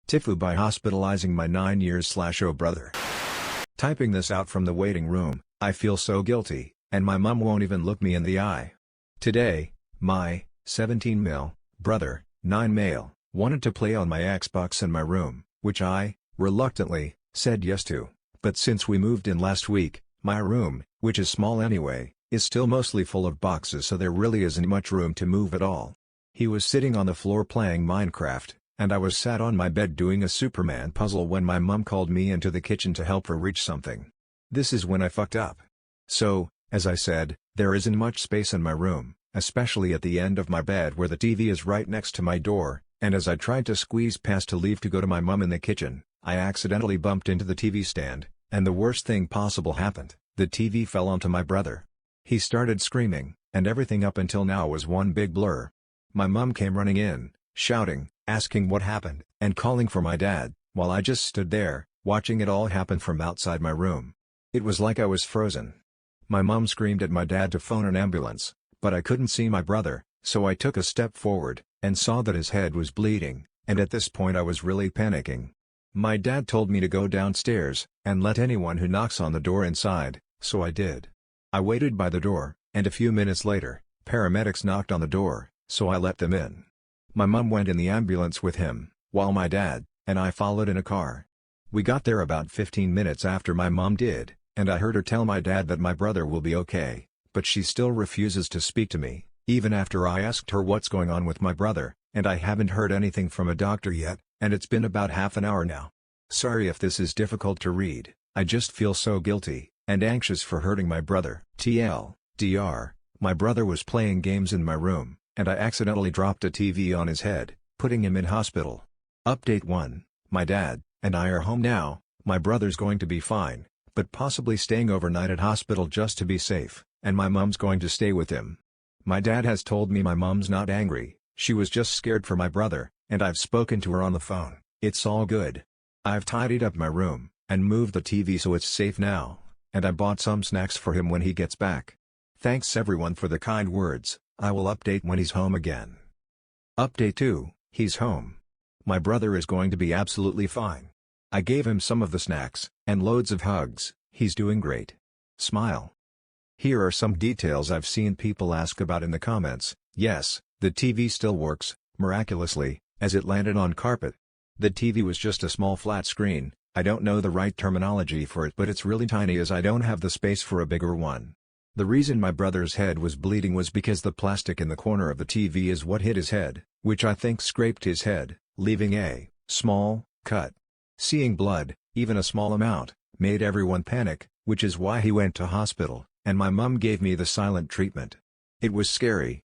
TIFU by hospitalizing my 9 years/0 brother. Typing this out from the waiting room, I feel so guilty, and my mom won't even look me in the eye. Today, my 17 mil brother, 9 male, wanted to play on my Xbox in my room, which I, reluctantly, said yes to. But since we moved in last week, my room, which is small anyway, is still mostly full of boxes, so there really isn't much room to move at all. He was sitting on the floor playing Minecraft, and I was sat on my bed doing a Superman puzzle when my mom called me into the kitchen to help her reach something. This is when I fucked up. So, as I said, there isn't much space in my room, especially at the end of my bed where the TV is right next to my door, and as I tried to squeeze past to leave to go to my mom in the kitchen, I accidentally bumped into the TV stand, and the worst thing possible happened. The TV fell onto my brother. He started screaming, and everything up until now was one big blur. My mom came running in, shouting, asking what happened, and calling for my dad, while I just stood there, watching it all happen from outside my room. It was like I was frozen. My mom screamed at my dad to phone an ambulance, but I couldn't see my brother, so I took a step forward, and saw that his head was bleeding, and at this point I was really panicking. My dad told me to go downstairs, and let anyone who knocks on the door inside, so I did. I waited by the door, and a few minutes later, paramedics knocked on the door, so I let them in. My mom went in the ambulance with him, while my dad and I followed in a car. We got there about 15 minutes after my mom did, and I heard her tell my dad that my brother will be okay, but she still refuses to speak to me, even after I asked her what's going on with my brother, and I haven't heard anything from a doctor yet, and it's been about half an hour now. Sorry if this is difficult to read, I just feel so guilty, and anxious for hurting my brother. TLDR, my brother was playing games in my room, and I accidentally dropped a TV on his head, putting him in hospital. Update 1, my dad and I are home now. My brother's going to be fine, but possibly staying overnight at hospital just to be safe, and my mom's going to stay with him. My dad has told me my mom's not angry, she was just scared for my brother, and I've spoken to her on the phone. It's all good. I've tidied up my room, and moved the TV so it's safe now, and I bought some snacks for him when he gets back. Thanks everyone for the kind words. I will update when he's home again. Update 2, he's home. My brother is going to be absolutely fine. I gave him some of the snacks, and loads of hugs. He's doing great. Smile. Here are some details I've seen people ask about in the comments. Yes, the TV still works, miraculously, as it landed on carpet. The TV was just a small flat screen. I don't know the right terminology for it, but it's really tiny as I don't have the space for a bigger one. The reason my brother's head was bleeding was because the plastic in the corner of the TV is what hit his head, which I think scraped his head, leaving a small cut. Seeing blood, even a small amount, made everyone panic, which is why he went to hospital, and my mom gave me the silent treatment. It was scary.